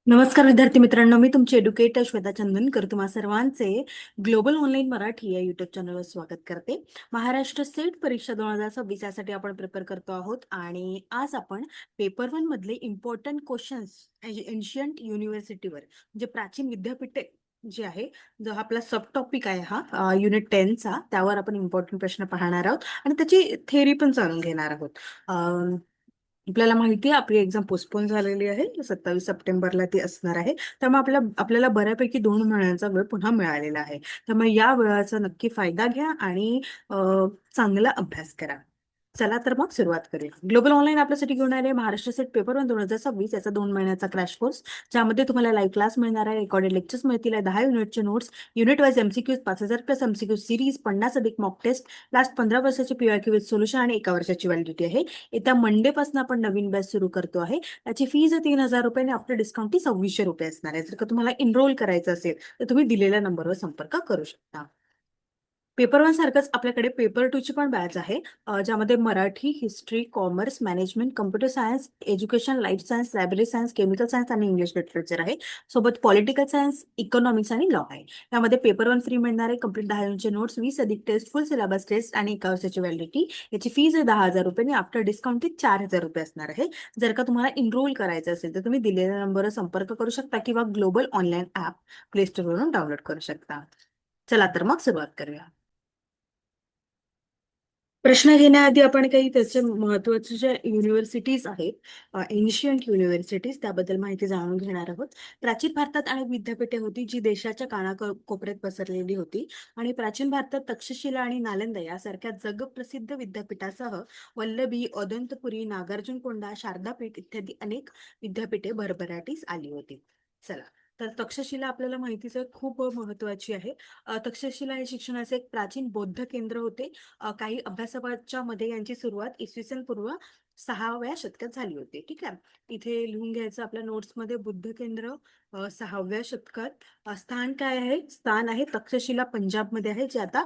नमस्कार विद्यार्थी मित्रांनो, मी तुमची एड्युकेटर श्वेता चंदनकर तुम्हा सर्वांचे ग्लोबल ऑनलाईन मराठी या युट्यूब चॅनलवर स्वागत करते. महाराष्ट्र सेट परीक्षा 2026 यासाठी आपण प्रिपेअर करतो आहोत आणि आज आपण पेपर 1 मधले इम्पॉर्टंट क्वेश्चन्स एन्शियंट युनिव्हर्सिटीवर म्हणजे प्राचीन विद्यापीठे जे आहे, जो आपला सब टॉपिक आहे हा युनिट 10चा, त्यावर आपण इम्पॉर्टंट प्रश्न पाहणार आहोत आणि त्याची थेअरी पण जाणून घेणार आहोत. आपल्याला माहिती आहे आपली एक्झाम पोस्टपोन झालेली आहे, 27 सप्टेंबरला ती असणार आहे. त्यामुळे आपल्याला बऱ्यापैकी 2 महिन्यांचा वेळ पुन्हा मिळालेला आहे. त्यामुळे या वेळाचा नक्की फायदा घ्या आणि चांगला अभ्यास करा. चला तर मग सुरुवात करूया. ग्लोबल ऑनलाईन आपल्यासाठी घेऊन आले महाराष्ट्र सेट पेपर 1 2026 याचा 2 महिन्याचा क्रॅश कोर्स, ज्यामध्ये तुम्हाला लाईव्ह क्लास मिळणार आहे, रेकॉर्डेड लेक्चर्स मिळतील, 10 युनिटचे notes, unit wise MCQs 5000 plus MCQ series, 50 अधिक मॉक टेस्ट, लास्ट 15 वर्षाची पीवायक्यू विथ सोल्युशन आणि 1 वर्षाची व्हॅलिडिटी आहे. येत्या मंडे पासून आपण नवीन बॅच सुरू करतो आहे. त्याची फीज 3000 रुपये आणि आफ्टर डिस्काउंट ती 2600 रुपये असणार आहे. जर का तुम्हाला एनरोल करायचं असेल तर तुम्ही दिलेल्या नंबरवर संपर्क करू शकता. पेपर 1 सारखंच आपल्याकडे पेपर 2 ची पण बॅच आहे, ज्यामध्ये Marathi, history, commerce, management, computer science, education, life science, library science, chemical science आणि इंग्लिश लिटरेचर आहे. सोबत पॉलिटिकल सायन्स, इकॉनॉमिक्स आणि लॉ आहे. त्यामध्ये पेपर 1 फ्री मिळणार आहे. कंप्लीट 10 युनिटचे नोट्स, 20 अधिक टेस्ट, फुल सिलेबस टेस्ट आणि 1 वर्षाची व्हॅलिडिटी. याची फीज आहे 10,000 रुपये आणि आफ्टर डिस्काउंट ती 4,000 रुपये असणार आहे. जर का तुम्हाला एनरोल करायचं असेल तर तुम्ही दिलेल्या नंबरवर संपर्क करू शकता किंवा ग्लोबल ऑनलाईन ऍप प्ले स्टोरवरून डाउनलोड करू शकता. चला तर मग सुरुवात करूया. प्रश्न घेण्याआधी आपण काही त्याचे महत्वाचे जे युनिव्हर्सिटीज आहेत, एन्शियंट युनिव्हर्सिटीज, त्याबद्दल माहिती जाणून घेणार आहोत. प्राचीन भारतात अनेक विद्यापीठे होती जी देशाच्या कानाकोपऱ्यात पसरलेली होती आणि प्राचीन भारतात तक्षशिला आणि नालंदा यासारख्या जगप्रसिद्ध विद्यापीठासह वल्लभी, अदंतपुरी, नागार्जुनकोंडा, शारदापीठ इत्यादी अनेक विद्यापीठे भरभराटीस आली होती. चला, तर तक्षशिला आपल्याला माहितीच आहे, खूप महत्वाची आहे. तक्षशिला हे शिक्षणाचे एक प्राचीन बौद्ध केंद्र होते. काही अभ्यासकांच्या मध्ये यांची सुरुवात इसवी सन पूर्व 6व्या शतकात झाली होती. ठीक आहे, इथे लिहून घ्यायचं आपल्या नोट्समध्ये, बुद्ध केंद्र 6व्या शतकात. स्थान काय आहे? स्थान आहे तक्षशिला, पंजाबमध्ये आहे, जे आता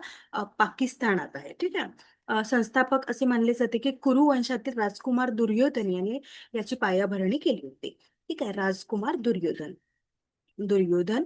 पाकिस्तानात आहे. ठीक आहे. संस्थापक असे मानले जाते की कुरु वंशातील राजकुमार दुर्योधन यांनी याची पायाभरणी केली होती. ठीक आहे, राजकुमार दुर्योधन. दुर्योधन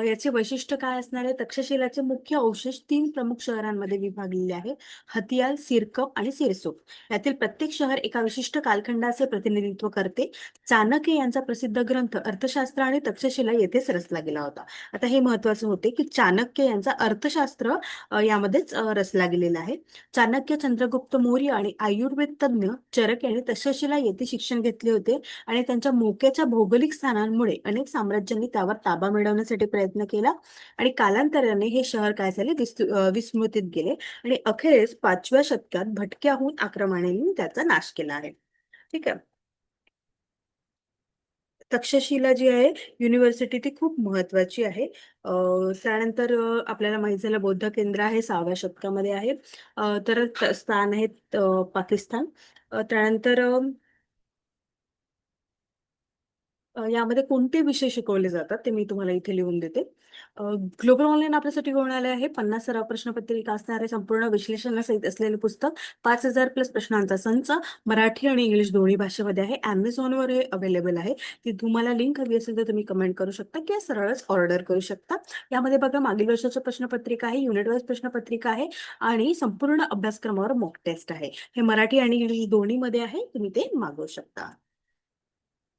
याचे वैशिष्ट्य काय असणार आहे? तक्षशिलाचे मुख्य अवशेष 3 प्रमुख शहरांमध्ये विभागलेले आहेत: हतियाल, सिरकप आणि सिरसोप. यातील प्रत्येक शहर एका विशिष्ट कालखंडाचे प्रतिनिधित्व करते. चाणक्य यांचा प्रसिद्ध ग्रंथ अर्थशास्त्र आणि तक्षशिला येथेच रचला गेला होता. आता हे महत्वाचे होते की चाणक्य यांचा अर्थशास्त्र यामध्येच रचला गेलेला आहे. चाणक्य, चंद्रगुप्त मौर्य आणि आयुर्वेद तज्ञ चरक यांनी तक्षशिला येथे शिक्षण घेतले होते आणि त्यांच्या मोक्याच्या भौगोलिक स्थानांमुळे अनेक साम्राज्यांनी त्यावर ताबा मिळवण्यासाठी प्रयत्न केला आणि कालांतराने हे शहर काय झाले, विस्मृतीत गेले आणि अखेरीस 5व्या शतकात भटक्याहून आक्रमणांनी त्याचा नाश केला आहे. ठीक आहे. तक्षशिला जी आहे युनिव्हर्सिटी ती खूप महत्वाची आहे. त्यानंतर आपल्याला माहित झालं बौद्ध केंद्र आहे, 6व्या शतकामध्ये आहे. तर स्थान आहे पाकिस्तान. त्यानंतर यामध्ये कोणते विषय शिकवले जातात ते मी तुम्हाला इथे लिहून देते. ग्लोबल ऑनलाईन आपल्यासाठी घेऊन आले आहे 50 सराव प्रश्नपत्रिका असणारे संपूर्ण विश्लेषणासहित असलेले पुस्तक, 5,000 प्लस प्रश्नांचा संच, मराठी आणि इंग्लिश दोन्ही भाषेमध्ये आहे. Amazonवर हे अवेलेबल आहे. ती तुम्हाला लिंक हवी असेल तर तुम्ही कमेंट करू शकता किंवा सरळच ऑर्डर करू शकता. यामध्ये बघा, मागील वर्षाची प्रश्नपत्रिका आहे, युनिट वाईज प्रश्नपत्रिका आहे आणि संपूर्ण अभ्यासक्रमावर मॉक टेस्ट आहे. हे मराठी आणि इंग्लिश दोन्ही मध्ये आहे, तुम्ही ते मागवू शकता.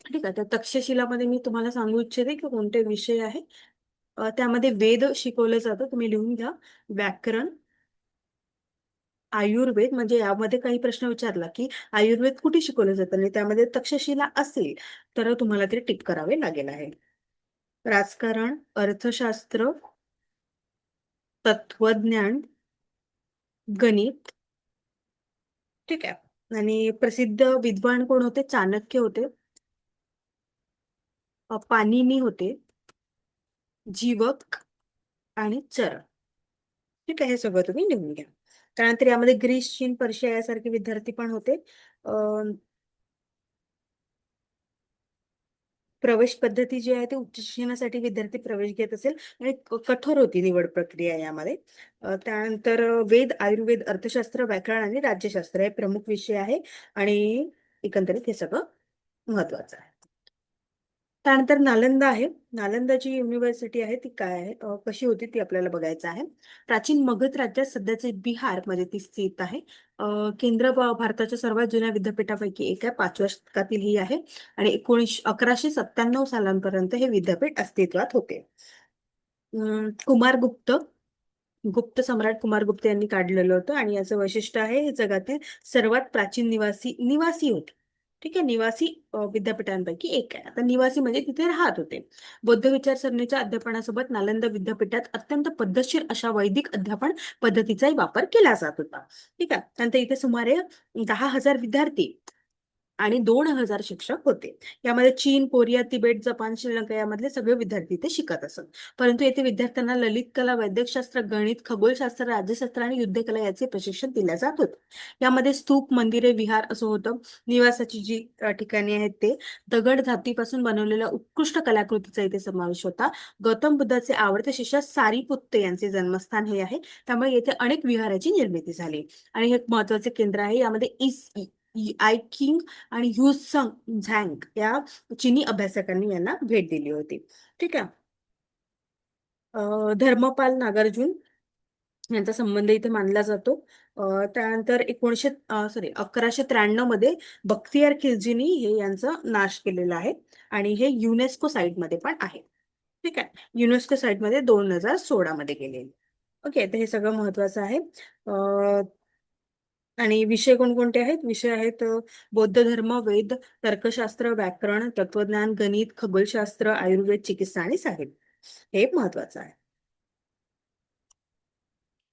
ठीक आहे, तर तक्षशिलामध्ये मी तुम्हाला सांगू इच्छिते की कोणते विषय आहे. त्यामध्ये वेद शिकवले जातं, तुम्ही लिहून घ्या. व्याकरण, आयुर्वेद, म्हणजे यामध्ये काही प्रश्न विचारला की आयुर्वेद कुठे शिकवलं जातं आणि त्यामध्ये तक्षशिला असेल तर तुम्हाला ते टिक करावे लागेल आहे. राजकारण, अर्थशास्त्र, तत्वज्ञान, गणित. ठीक आहे, आणि प्रसिद्ध विद्वान कोण होते? चाणक्य होते, पाणिनी होते, जीवक आणि चरक. ठीक आहे, हे सगळं तुम्ही लिहून घ्या. त्यानंतर यामध्ये ग्रीस, चीन, पर्शिया यासारखे विद्यार्थी पण होते. प्रवेश पद्धती जी आहे ती उच्च शिक्षणासाठी विद्यार्थी प्रवेश घेत असेल आणि कठोर होती निवड प्रक्रिया यामध्ये. त्यानंतर वेद, आयुर्वेद, अर्थशास्त्र, व्याकरण आणि राज्यशास्त्र हे प्रमुख विषय आहे आणि एकंदरीत हे सगळं महत्वाचं आहे. त्यानंतर नालंदा आहे. नालंदा जी युनिव्हर्सिटी आहे ती काय आहे, कशी होती ती आपल्याला बघायचं आहे. प्राचीन मगध राज्यात सध्याचे बिहार मध्ये ती स्थित आहे. केंद्र भारताच्या सर्वात जुन्या विद्यापीठापैकी एक आहे. 5व्या शतकातील ही आहे आणि 1197 सालांपर्यंत हे विद्यापीठ अस्तित्वात होते. कुमारगुप्त गुप्त सम्राट कुमारगुप्त यांनी काढलेलं होतं आणि याचं वैशिष्ट्य आहे हे जगातील सर्वात प्राचीन निवासी निवासी होते. ठीक आहे, निवासी विद्यापीठांपैकी एक आहे. आता निवासी म्हणजे तिथे राहत होते. बौद्ध विचारसरणीच्या अध्यापनासोबत नालंदा विद्यापीठात अत्यंत पद्धतशीर अशा वैदिक अध्यापन पद्धतीचाही वापर केला जात होता. ठीक आहे, नंतर इथे सुमारे 10,000 विद्यार्थी आणि 2,000 शिक्षक होते. यामध्ये चीन, कोरिया, तिबेट, जपान, श्रीलंका यामधले सगळे विद्यार्थी इथे शिकत असत. परंतु येथे विद्यार्थ्यांना ललित कला, वैद्यकशास्त्र, गणित, खगोलशास्त्र, राज्यशास्त्र आणि युद्धकला याचे प्रशिक्षण दिले जात होते. यामध्ये स्तूप, मंदिरे, विहार असं होतं. निवासाची जी ठिकाणी आहेत ते दगड धातूपासून बनवलेल्या उत्कृष्ट कलाकृतीचा इथे समावेश होता. गौतम बुद्धाचे आवडते शिष्य सारीपुत्त यांचे जन्मस्थान हे आहे. त्यामुळे येथे अनेक विहाराची निर्मिती झाली आणि हे एक महत्वाचे केंद्र आहे. यामध्ये आय किंग आणि ह्युसंग झँग या चीनी अभ्यासकांनी यांना भेट दिली होती. ठीक आहे. धर्मपाल नागार्जुन यांचा संबंध इथे मानला जातो. त्यानंतर 1193 मध्ये बख्तियार खिल्जीनी हे यांचा नाश केलेला आहे आणि हे युनेस्को साईट मध्ये पण आहे. ठीक आहे, युनेस्को साईट मध्ये 2016 मध्ये गेलेले. ओके, तर हे सगळं महत्वाचं आहे. आणि विषय कोणकोणते आहेत? विषय आहेत बौद्ध धर्म, वेद, तर्कशास्त्र, व्याकरण, तत्वज्ञान, गणित, खगोलशास्त्र, आयुर्वेद, चिकित्सा आणि साहित्य. हे महत्वाचं आहे.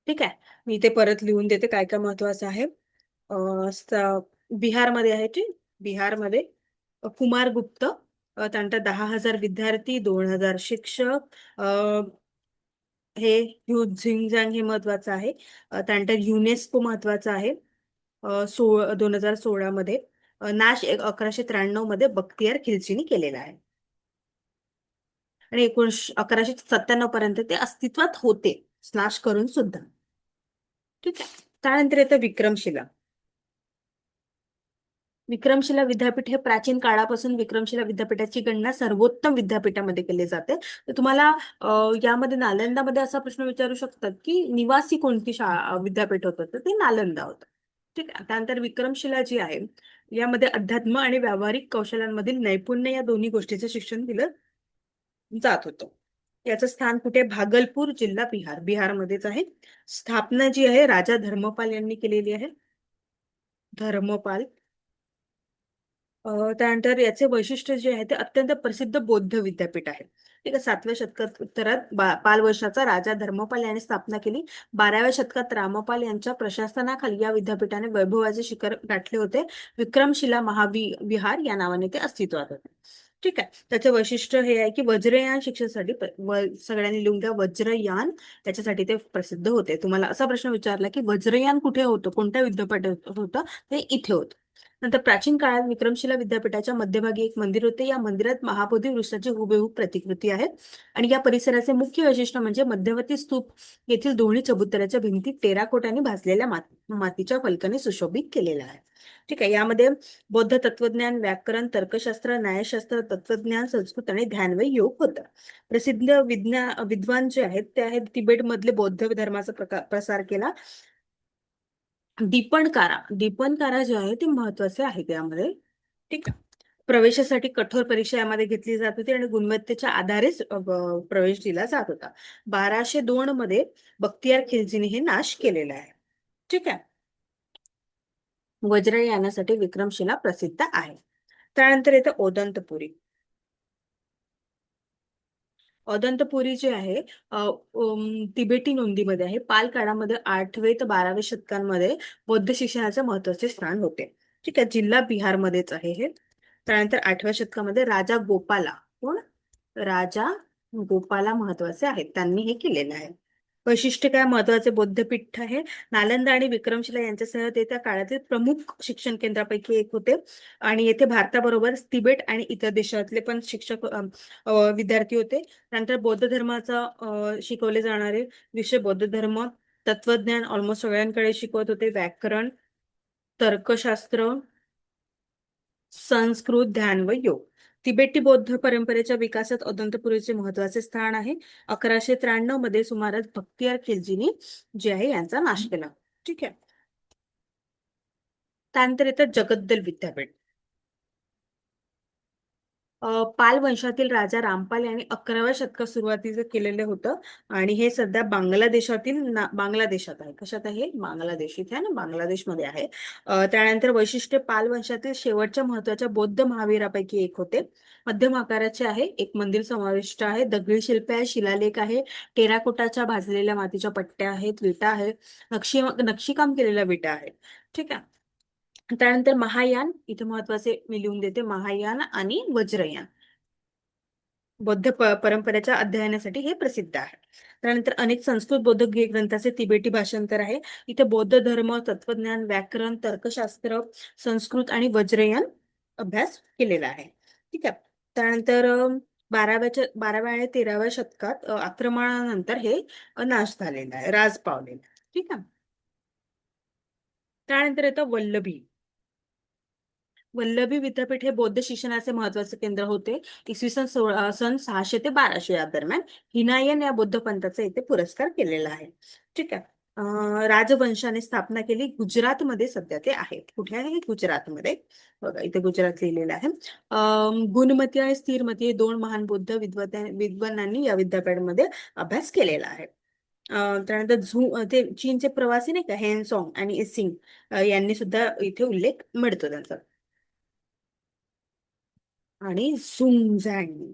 ठीक आहे, मी ते परत लिहून देते काय काय महत्वाचं आहे. बिहारमध्ये आहे ते. बिहारमध्ये कुमारगुप्त, त्यानंतर 10,000 विद्यार्थी, 2,000 शिक्षक, हे झिंगझांग हे महत्वाचं आहे. त्यानंतर युनेस्को महत्वाचं आहे. 2016 मध्ये नाश 1193 मध्ये बख्तियार खिल्जीनी केलेला आहे आणि 1197 पर्यंत ते अस्तित्वात होते, नाश करून सुद्धा. ठीक आहे, त्यानंतर येतं विक्रमशिला. विक्रमशिला विद्यापीठ हे प्राचीन काळापासून विक्रमशिला विद्यापीठाची गणना सर्वोत्तम विद्यापीठामध्ये केली जाते. तर तुम्हाला यामध्ये नालंदामध्ये असा प्रश्न विचारू शकतात की निवासी कोणती विद्यापीठ होतं, तर ते नालंदा होतं. ठीक आहे, त्यानंतर विक्रमशिला जी आहे यामध्ये अध्यात्म आणि व्यावहारिक कौशल्यांमधील नैपुण्य या दोन्ही गोष्टीचं शिक्षण दिलं जात होतं. याचं स्थान कुठे? भागलपूर जिल्हा बिहार, बिहारमध्येच आहे. स्थापना जी आहे राजा धर्मपाल यांनी केलेली आहे. धर्मपाल. त्यानंतर याचे वैशिष्ट्य जे आहे ते अत्यंत प्रसिद्ध बौद्ध विद्यापीठ आहे. ठीक आहे, 7व्या शतकात उत्तरात पाल वंशाचा राजा धर्मपाल याने स्थापना केली. 12व्या शतकात रामपाल यांच्या प्रशासनाखाली या विद्यापीठाने वैभवाचे शिखर गाठले होते. विक्रमशिला महाविहार या नावाने ते अस्तित्वात होते. ठीक आहे, त्याचे वैशिष्ट्य हे आहे की वज्रयान शिक्षणासाठी सगळ्यांनी लिहून घ्या, वज्रयान त्याच्यासाठी ते प्रसिद्ध होते. तुम्हाला असा प्रश्न विचारला की वज्रयान कुठे होतं, कोणत्या विद्यापीठात होतं, ते इथे होतं. नंतर प्राचीन काळात विक्रमशिला विद्यापीठाच्या मध्यभागी एक मंदिर होते. या मंदिरात महाबोधी वृक्षाची हुबेहूब प्रतिकृती आहे आणि या परिसराचे मुख्य वैशिष्ट्य म्हणजे मध्यवर्ती स्तूप येथील दोन्ही चबुतऱ्याच्या भिंती टेराकोटाने भाजलेल्या मातीच्या फलकाने सुशोभित केलेल्या आहे. ठीक आहे, यामध्ये बौद्ध तत्वज्ञान, व्याकरण, तर्कशास्त्र, न्यायशास्त्र, तत्वज्ञान, संस्कृत आणि ध्यानवय योग होतं. प्रसिद्ध विद्वान जे आहेत ते आहेत तिबेटमधले बौद्ध धर्माचा प्रसार केला. दीपनकारा जे आहे ते महत्वाचे आहे त्यामध्ये. ठीक आहे, प्रवेशासाठी कठोर परीक्षा यामध्ये घेतली जात होती आणि गुणवत्तेच्या आधारेच प्रवेश दिला जात होता. 1202 मध्ये बख्तियार खिल्जीने हे नाश केलेला आहे. ठीक आहे, वज्रयानासाठी विक्रमशिला प्रसिद्ध आहे. त्यानंतर येतं ओदंतपुरी. ओदंतपुरी जे आहे तिबेटी नोंदीमध्ये आहे. पाल काळामध्ये 8वे ते 12वे शतकांमध्ये बौद्ध शिक्षणाचे महत्वाचे स्थान होते. ठीक आहे, जिल्हा बिहारमध्येच आहे हे. त्यानंतर 8व्या शतकामध्ये राजा गोपाला, कोण? राजा गोपाला महत्वाचे आहेत, त्यांनी हे केलेलं आहे. वैशिष्ट्य काय? महत्वाचे बौद्धपीठ आहे. नालंदा आणि विक्रमशिला यांच्यासह ते त्या काळातील प्रमुख शिक्षण केंद्रापैकी एक होते आणि येथे भारताबरोबर तिबेट आणि इतर देशातले पण शिक्षक विद्यार्थी होते. त्यानंतर बौद्ध धर्माचा शिकवले जाणारे विषय बौद्ध धर्म, तत्वज्ञान ऑलमोस्ट सगळ्यांकडे शिकवत होते. व्याकरण, तर्कशास्त्र, संस्कृत, ध्यान व योग. तिबेटी बौद्ध परंपरेच्या विकासात अदंतपुरीचे महत्वाचे स्थान आहे. 1193 मध्ये सुमारास भक्तियार खिलजीनी जे आहे यांचा नाश केला. ठीक आहे. त्यानंतर येतं जगद्दल विद्यापीठ. पाल वंशातील राजा रामपाल यांनी 11व्या शतकात सुरुवातीचं केलेलं होतं आणि हे सध्या बांगलादेशातील बांगलादेशात आहे. कशात आहे? बांगलादेश इथे आहे ना, बांगलादेशमध्ये आहे. त्यानंतर वैशिष्ट्य पाल वंशातील शेवटच्या महत्वाच्या बौद्ध महावीरापैकी एक होते. मध्यम आकाराचे आहे. एक मंदिर समाविष्ट आहे. दगडी शिल्प आहे, शिलालेख आहे, टेराकोटाच्या भाजलेल्या मातीच्या पट्ट्या आहेत, विटा आहे, नक्षीकाम केलेल्या विटा आहेत. ठीक आहे. त्यानंतर महायान, इथे महत्वाचे मी लिहून देते, महायान आणि वज्रयान बौद्ध परंपरेच्या अध्ययनासाठी हे प्रसिद्ध आहे. त्यानंतर अनेक संस्कृत बौद्ध ग्रंथाचे तिबेटी भाषांतर आहे. इथे बौद्ध धर्म, तत्वज्ञान, व्याकरण, तर्कशास्त्र, संस्कृत आणि वज्रयान अभ्यास केलेला आहे. ठीक आहे. त्यानंतर 12व्या आणि 13व्या शतकात आक्रमणानंतर हे नाश झालेलं आहे, राज पावलेलं आहे. ठीक आहे. त्यानंतर येतं वल्लभी. वल्लभी विद्यापीठ हे बौद्ध शिक्षणाचे महत्वाचे केंद्र होते. इसवी सन 600 ते 1200 या दरम्यान हिनायन या बौद्ध पंथाचा इथे पुरस्कार केलेला आहे. ठीक आहे. राजवंशाने स्थापना केली. गुजरातमध्ये सध्या ते आहे. कुठे आहे? गुजरातमध्ये. बघा इथे गुजरात लिहिलेलं आहे. गुणमती आणि स्थिरमती हे दोन महान बौद्ध विद्वानांनी या विद्यापीठामध्ये अभ्यास केलेला आहे. त्यानंतर ते चीनचे प्रवासी नाही का, हेनसॉंग आणि इसिंग यांनी सुद्धा इथे उल्लेख मिळतो त्यांचा. आणि झुंझांग.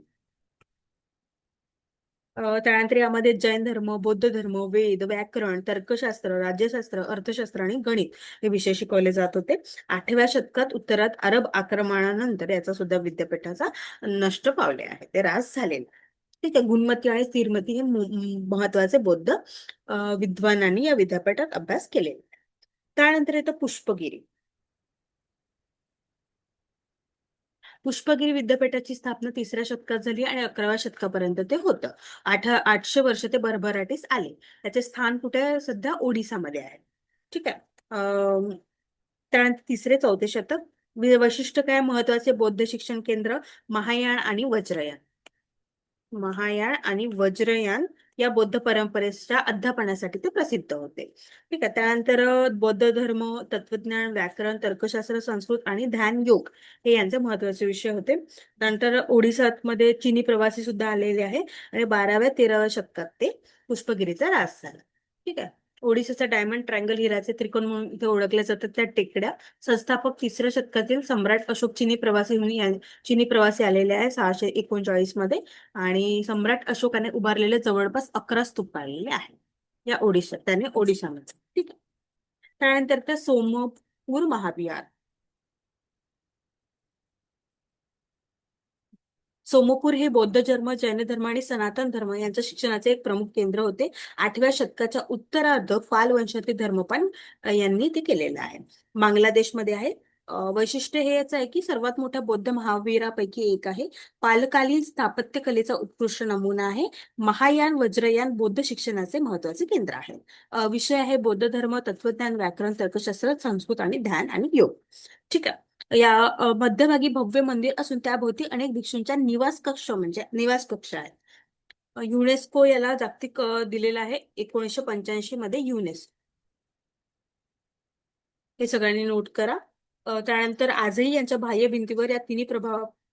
त्यानंतर यामध्ये जैन धर्म, बौद्ध धर्म, वेद, व्याकरण, तर्कशास्त्र, राज्यशास्त्र, अर्थशास्त्र आणि गणित हे विषय शिकवले जात होते. 8व्या शतकात उत्तरात अरब आक्रमणानंतर याचा सुद्धा विद्यापीठाचा नष्ट पावले आहे, ते ऱ्हास झालेले. ठीक आहे. गुणमती आणि स्थिरमती हे महत्वाचे बौद्ध विद्वानांनी या विद्यापीठात अभ्यास केलेला. त्यानंतर येतं पुष्पगिरी. पुष्पगिरी विद्यापीठाची स्थापना 3ऱ्या शतकात झाली आणि 11व्या शतकापर्यंत ते होतं. 800 वर्ष ते भरभराटीस आले. त्याचे स्थान कुठे आहे? सध्या ओडिसामध्ये आहे. ठीक आहे. त्यानंतर 3रे-4 शतक. वैशिष्ट्य काय? महत्वाचे बौद्ध शिक्षण केंद्र महायान आणि वज्रयान. महायान आणि वज्रयान या बौद्ध परंपरेच्या अध्यापनासाठी ते प्रसिद्ध होते. ठीक आहे. त्यानंतर बौद्ध धर्म, तत्वज्ञान, व्याकरण, तर्कशास्त्र, संस्कृत आणि ध्यान योग हे यांचे महत्वाचे विषय होते. नंतर ओडिसात मध्ये चीनी प्रवासी सुद्धा आलेले आहे आणि 12व्या-13व्या शतकात ते पुष्पगिरीचा ऱ्हास झाला. ठीक आहे. ओडिसाचा डायमंड ट्रायंगल हिराचे त्रिकोण म्हणून इथे ओळखल्या जातात त्या टेकड्या. संस्थापक 3ऱ्या शतकातील सम्राट अशोक चीनी प्रवासी आलेले आहे 639 मध्ये आणि सम्राट अशोकाने उभारलेले जवळपास 11 स्तूप पाहिलेले आहेत या त्याने ओडिशामध्ये. ठीक आहे. त्यानंतर ते सोमपूर महाविहार. सोमपूर हे बौद्ध धर्म, जैन धर्म आणि सनातन धर्म यांच्या शिक्षणाचे एक प्रमुख केंद्र होते. 8व्या शतकाच्या उत्तरार्ध पाल वंशातील धर्मपाल यांनी ते केलेलं आहे. बांगलादेशमध्ये आहे. वैशिष्ट्य हे याचं आहे की सर्वात मोठ्या बौद्ध महावीरापैकी एक आहे. पालकालीन स्थापत्य कलेचा उत्कृष्ट नमुना आहे. महायान, वज्रयान बौद्ध शिक्षणाचे महत्वाचे केंद्र आहे. विषय आहे बौद्ध धर्म, तत्वज्ञान, व्याकरण, तर्कशास्त्र, संस्कृत आणि ध्यान आणि योग. ठीक आहे. या मध्यभागी भव्य मंदिर असून त्याभोवती अनेक भिक्षूंच्या निवास कक्ष आहेत. युनेस्को याला जागतिक दिलेला आहे 1985 मध्ये युनेस्को. हे सगळ्यांनी नोट करा. त्यानंतर आजही यांच्या बाह्य भिंतीवर या तिन्ही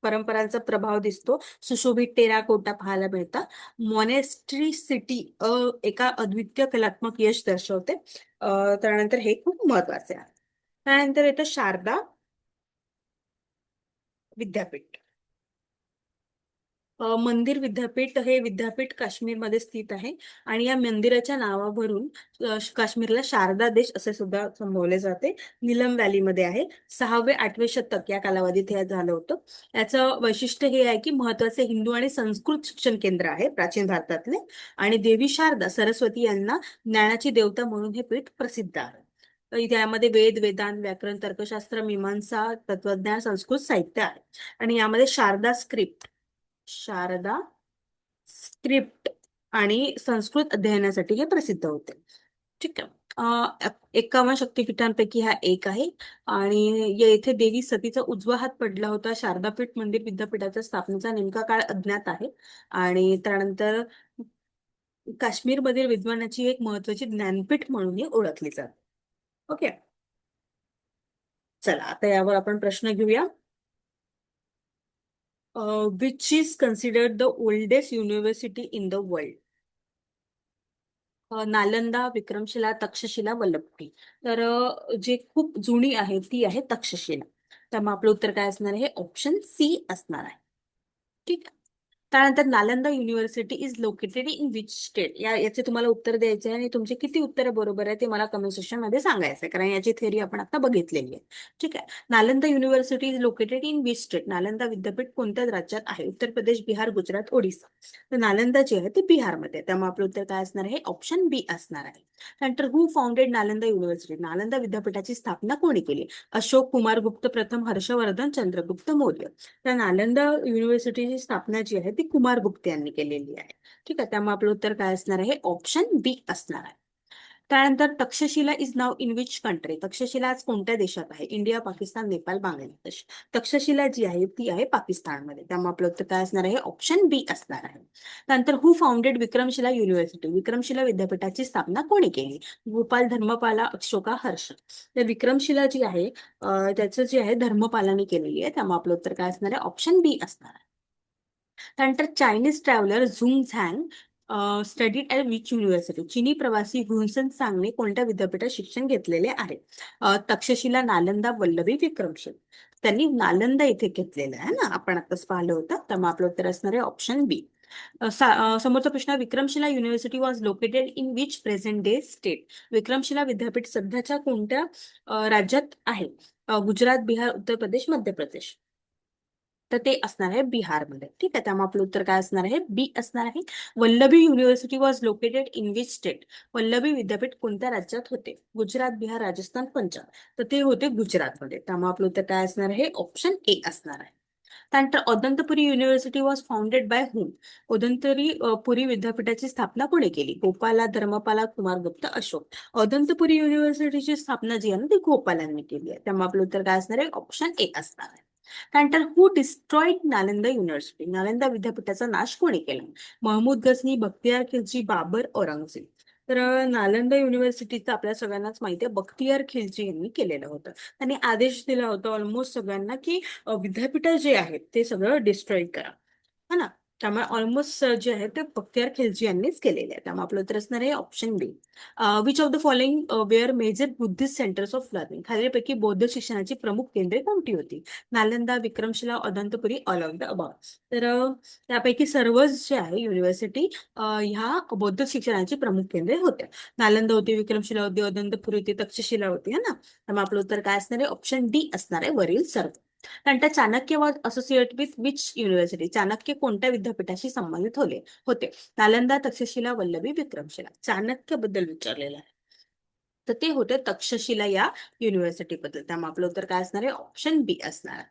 परंपरांचा प्रभाव दिसतो. सुशोभित टेराकोटा पाहायला मिळतात. मॉनेस्ट्री सिटी एका अद्वितीय कलात्मक यश दर्शवते. त्यानंतर हे खूप महत्वाचे आहे. त्यानंतर येतं शारदा विद्यापीठ. मंदिर विद्यापीठ हे विद्यापीठ काश्मीरमध्ये स्थित आहे आणि या मंदिराच्या नावावरून काश्मीरला शारदा देश असे सुद्धा संबोधले जाते. नीलम व्हॅलीमध्ये आहे. 6वे-8वे शतक या कालावधीत हे झालं होतं. याचं वैशिष्ट्य हे आहे की महत्वाचे हिंदू आणि संस्कृत शिक्षण केंद्र आहे प्राचीन भारतातले आणि देवी शारदा सरस्वती यांना ज्ञानाची देवता म्हणून हे पीठ प्रसिद्ध आहे. यामध्ये वेद, वेदांत, व्याकरण, तर्कशास्त्र, मीमांसा, तत्वज्ञान, संस्कृत साहित्य आहे आणि यामध्ये शारदा स्क्रिप्ट आणि संस्कृत अध्ययनासाठी हे प्रसिद्ध होते. ठीक आहे. एकावन्न शक्तिपीठांपैकी हा एक आहे. आणि येथे देवी सतीचा उजवा हात पडला होता. शारदापीठ मंदिर विद्यापीठाच्या स्थापनेचा नेमका काळ अज्ञात आहे. आणि त्यानंतर काश्मीरमधील विद्वानाची एक महत्वाची ज्ञानपीठ म्हणूनही ओळखली जाते. ओके. चला आता यावर आपण प्रश्न घेऊया. Which is considered the oldest university in the world? Nalanda, Vikramshila, Takshashila, Vallabhi. तर जे खूप जुनी आहे ती आहे तक्षशिला. त्यामुळे आपलं उत्तर काय असणार आहे? ऑप्शन सी असणार आहे. ठीक आहे. त्यानंतर Nalanda university is located in which state? याचे तुम्हाला उत्तर द्यायचे आहे आणि तुमचे किती उत्तर बरोबर आहे ते मला कमेंट सेक्शन मध्ये सांगायचं आहे, कारण याची थेअरी आपण आता बघितलेली आहे. ठीक आहे. Nalanda university is located in which state? Nalanda विद्यापीठ कोणत्या राज्यात आहे? उत्तर प्रदेश, बिहार, गुजरात, ओडिसा. तर नालंदा जे आहे ते बिहारमध्ये आहे. त्यामुळे आपलं उत्तर काय असणार आहे? ऑप्शन बी असणार आहे. त्यानंतर हु फाउंडेड नालंदा युनिव्हर्सिटी? नालंदा विद्यापीठाची स्थापना कोणी केली? अशोक कुमार गुप्त प्रथम, हर्षवर्धन, चंद्रगुप्त मौर्य. त्या नालंदा युनिव्हर्सिटीची स्थापना जी आहे ती कुमार गुप्ते यांनी केलेली आहे. ठीक आहे. त्यामुळे आपलं उत्तर काय असणार आहे? ऑप्शन बी असणार आहे. त्यानंतर Takshashila is now in which country? Takshashila आज कोणत्या देशात आहे? इंडिया, पाकिस्तान, नेपाळ, बांगलादेश. तक्षशिला जी आहे ती आहे पाकिस्तानमध्ये. त्यामुळे आपलं उत्तर काय असणार आहे? ऑप्शन बी असणार आहे. त्यानंतर हु फाउंडेड विक्रमशिला युनिव्हर्सिटी? विक्रमशिला विद्यापीठाची स्थापना कोणी केली? गोपाल, धर्मपाला, अशोका, हर्ष. तर विक्रमशिला जी आहे त्याचं जे आहे धर्मपालाने केलेली आहे. त्यामुळे आपलं उत्तर काय असणार आहे? ऑप्शन बी असणार आहे. त्यानंतर चायनीज ट्रॅव्हलर झुंग झँग स्टडीड ॲट विच युनिव्हर्सिटी? चीनी प्रवासी हुनसन सांगने कोणत्या विद्यापीठात शिक्षण घेतलेले आहे? तक्षशिला, नालंदा, वल्लभी, विक्रमशिला. त्यांनी नालंदा इथे घेतलेलं आहे ना, आपण आताच पाहिलं होतं. त्यामुळे आपलं उत्तर असणार आहे ऑप्शन बी. समोरचा प्रश्न, Vikramshila university was located in which present day state? Vikramshila विद्यापीठ सध्याच्या कोणत्या राज्यात आहे? गुजरात, बिहार, उत्तर प्रदेश, मध्य प्रदेश. तर ते असणार आहे बिहारमध्ये. ठीक आहे. त्यामुळे आपलं उत्तर काय असणार आहे? बी असणार आहे. Vallabhi university was located in which state? Vallabhi विद्यापीठ कोणत्या राज्यात होते? गुजरात, बिहार, राजस्थान, पंजाब. तर ते होते गुजरातमध्ये. त्यामुळे आपलं उत्तर काय असणार आहे? ऑप्शन ए असणार आहे. त्यानंतर Odantapuri university was founded by whom? Odantapuri पुरी विद्यापीठाची स्थापना कोणी केली? गोपाला, धर्मपाला, कुमारगुप्त, अशोक. अदंतपुरी युनिव्हर्सिटीची स्थापना जी आहे ना ती गोपालांनी केली आहे. त्यामुळे आपलं उत्तर काय असणार आहे? ऑप्शन ए असणार आहे. त्यानंतर हु डिस्ट्रॉइड नालंदा युनिव्हर्सिटी? नालंदा विद्यापीठाचा नाश कोणी केला? महमूद गझनी, बख्तियार खिलजी, बाबर, औरंगजेब. तर नालंदा युनिव्हर्सिटीचं आपल्या सगळ्यांनाच माहिती आहे बख्तियार खिलजी यांनी केलेलं होतं. त्यांनी आदेश दिला होता ऑलमोस्ट सगळ्यांना की विद्यापीठ जे आहेत ते सगळं डिस्ट्रॉय करा, है ना. त्यामुळे ऑलमोस्ट जे आहे ते बख्तियार खिलजी यांनीच केलेले आहे. त्यामुळे आपलं उत्तर असणार आहे option B. Which of the following were major Buddhist centres of learning? खालीलपैकी बौद्ध शिक्षणाची प्रमुख केंद्रे कोणती होती? Nalanda, Vikramashila, Odantapuri, all of the above. तर त्यापैकी सर्वच जे आहे युनिव्हर्सिटी ह्या बौद्ध शिक्षणाची प्रमुख केंद्रे होत्या. नालंदा होती, विक्रमशिला होती, अदंतपुरी होती, तक्षशिला होती, है ना. त्यामुळे आपलं उत्तर काय असणार आहे? ऑप्शन डी असणार आहे वरील सर्व. त्यानंतर Chanakya was associate with which university? Chanakya कोणत्या विद्यापीठाशी संबंधित होते? नालंदा, तक्षशिला, वल्लभी, विक्रमशिला. चाणक्य बद्दल विचारलेलं आहे. तर ते होते तक्षशिला या युनिव्हर्सिटी बद्दल. त्यामुळे आपलं उत्तर काय असणार आहे? ऑप्शन बी असणार आहे.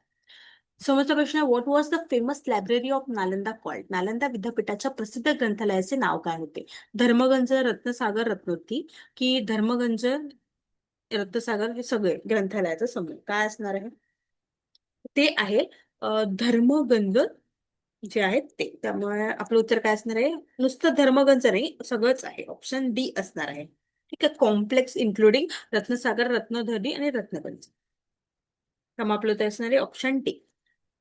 समोरचा प्रश्न आहे, what was the famous library of Nalanda called? Nalanda विद्यापीठाच्या प्रसिद्ध ग्रंथालयाचे नाव काय होते? धर्मगंज, रत्नसागर, रत्नोत्ती, की धर्मगंज, रत्नसागर, हे सगळे ग्रंथालयाचा समूह काय असणार आहे? ते आहे धर्मगंज जे आहेत ते. त्यामुळे आपलं उत्तर काय असणार आहे? नुसतं धर्मगंज नाही, सगळंच आहे. ऑप्शन डी असणार आहे. ठीक आहे. कॉम्प्लेक्स इन्क्लुडिंग रत्नसागर, रत्नदरी आणि रत्नगंज. त्यामुळे आपलं उत्तर असणार आहे ऑप्शन डी.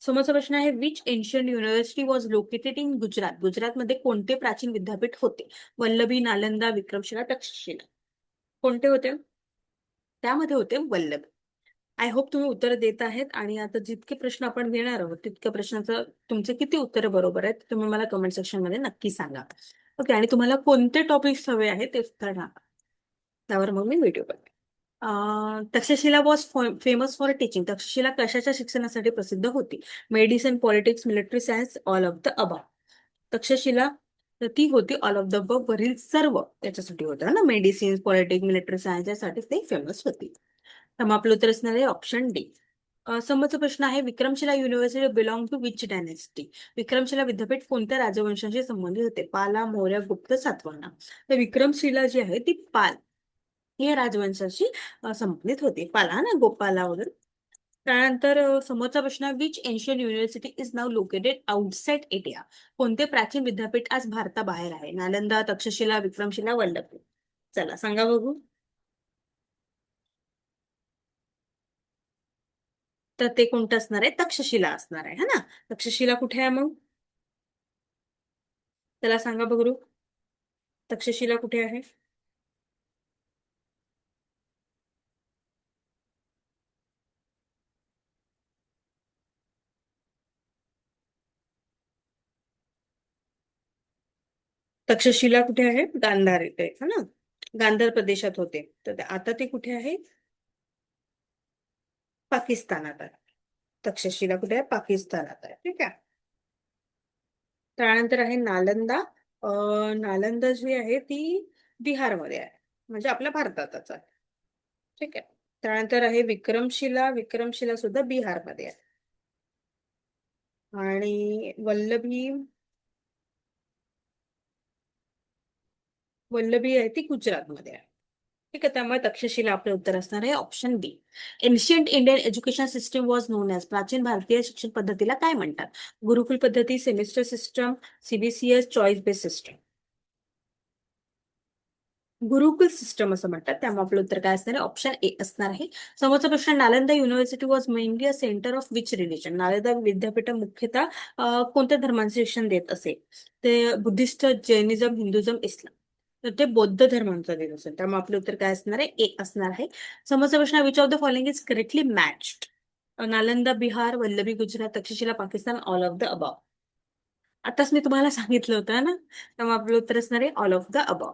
समोरचा प्रश्न आहे, which ancient university was located in Gujarat? गुजरातमध्ये कोणते प्राचीन विद्यापीठ होते? वल्लभी, नालंदा, विक्रमशिला, तक्षशिला. कोणते होते? त्यामध्ये होते वल्लभ. आय होप तुम्ही उत्तर देत आहेत. आणि आता जितके प्रश्न आपण घेणार आहोत तितक्या प्रश्नाचं तुमचे किती उत्तर बरोबर आहेत तुम्ही मला कमेंट सेक्शन मध्ये नक्की सांगा. ओके. आणि तुम्हाला कोणते टॉपिक्स हवे आहेत ते उत्तर टाका. त्यावर मग मी व्हिडिओ बनवेन. Takshashila was famous for teaching? Takshashila कशाच्या शिक्षणासाठी प्रसिद्ध होती? Medicine, politics, military science, all of the above. Takshashila तर ती होती ऑल ऑफ द अबव वरील सर्व याच्यासाठी होतं ना. मेडिसिन, पॉलिटिक्स, मिलिटरी सायन्स यासाठी ते फेमस होती. त्यामुळे आपलं उत्तर असणार आहे ऑप्शन डी. समोरचा प्रश्न आहे, Vikramshila university belong to which dynasty? Vikramshila विद्यापीठ कोणत्या राजवंशाशी संबंधित होते? पाला, मौर्य, गुप्त, सातवाहना. तर विक्रमशिला जी आहे ती पाल या राजवंशाशी संबंधित होते. पाला ना, गोपाला वगैरे. त्यानंतर समोरचा प्रश्न, which ancient university is now located outside India? कोणते प्राचीन विद्यापीठ आज भारताबाहेर आहे? नालंदा, तक्षशिला, विक्रमशिला, वल्लभी. चला सांगा बघू. तर ते कोणतं असणार आहे? तक्षशिला असणार आहे, है ना? तक्षशिला कुठे आहे मग? त्याला सांगा बघू. तक्षशिला कुठे आहे? तक्षशिला कुठे आहे? गांधार इथे, है ना? गांधार प्रदेशात होते. तर आता ते कुठे आहे? पाकिस्तानात आहे. तक्षशिला कुठे आहे? पाकिस्तानात आहे. ठीक आहे. त्यानंतर आहे नालंदा. नालंदा जी आहे ती बिहारमध्ये आहे, म्हणजे आपल्या भारतातच आहे. ठीक आहे. त्यानंतर आहे विक्रमशिला. विक्रमशिला सुद्धा बिहारमध्ये आहे. आणि वल्लभी आहे ती गुजरातमध्ये आहे. ठीक आहे. त्यामुळे तक्षशिला आपलं उत्तर असणार आहे option B. Ancient Indian education system was known as. प्राचीन भारतीय शिक्षण पद्धतीला काय म्हणतात? गुरुकुल पद्धती, semester system, CBCS, choice based system. Gurukul system असं म्हणतात. त्यामुळे आपलं उत्तर काय असणार आहे? ऑप्शन ए असणार आहे. समोरचा प्रश्न, Nalanda university was mainly a centre of which religion? Nalanda विद्यापीठ मुख्यतः कोणत्या धर्मांचे शिक्षण देत असे? ते बुद्धिस्ट, जैनिझम, हिंदुझम, इस्लाम. तर ते बौद्ध धर्मांचा देत असेल. त्यामुळे आपलं उत्तर काय असणार आहे? ए असणार आहे. समोरचा प्रश्न, which of the following is correctly matched? Nalanda Bihar, Vallabhi Gujarat, Takshashila Pakistan, all of the above. आताच मी तुम्हाला सांगितलं होतं ना, त्यामुळे आपलं उत्तर असणार आहे ऑल ऑफ द अबव.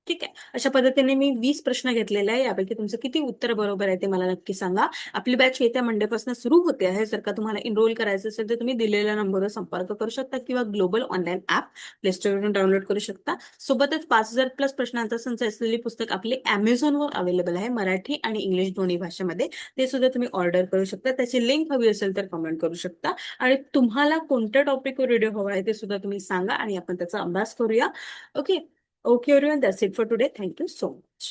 ठीक आहे. अशा पद्धतीने मी 20 प्रश्न घेतलेले आहे. यापैकी तुमचं किती उत्तर बरोबर आहे ते मला नक्की सांगा. आपली बॅच येत्या मंडेपासून सुरू होते आहे. जर का तुम्हाला एनरोल करायचं असेल तर तुम्ही दिलेल्या नंबरवर संपर्क करू शकता किंवा ग्लोबल ऑनलाईन ॲप प्ले स्टोअरवरून डाउनलोड करू शकता. सोबतच 5,000 प्लस प्रश्नांचा संच असलेली पुस्तक आपले Amazonवर अवेलेबल आहे, मराठी आणि इंग्लिश दोन्ही भाषेमध्ये. ते सुद्धा तुम्ही ऑर्डर करू शकता. त्याची लिंक हवी असेल तर कमेंट करू शकता. आणि तुम्हाला कोणत्या टॉपिकवर व्हिडिओ हवा आहे ते सुद्धा तुम्ही सांगा आणि आपण त्याचा अभ्यास करूया. Okay. Okay, everyone, that's it for today. Thank you so much.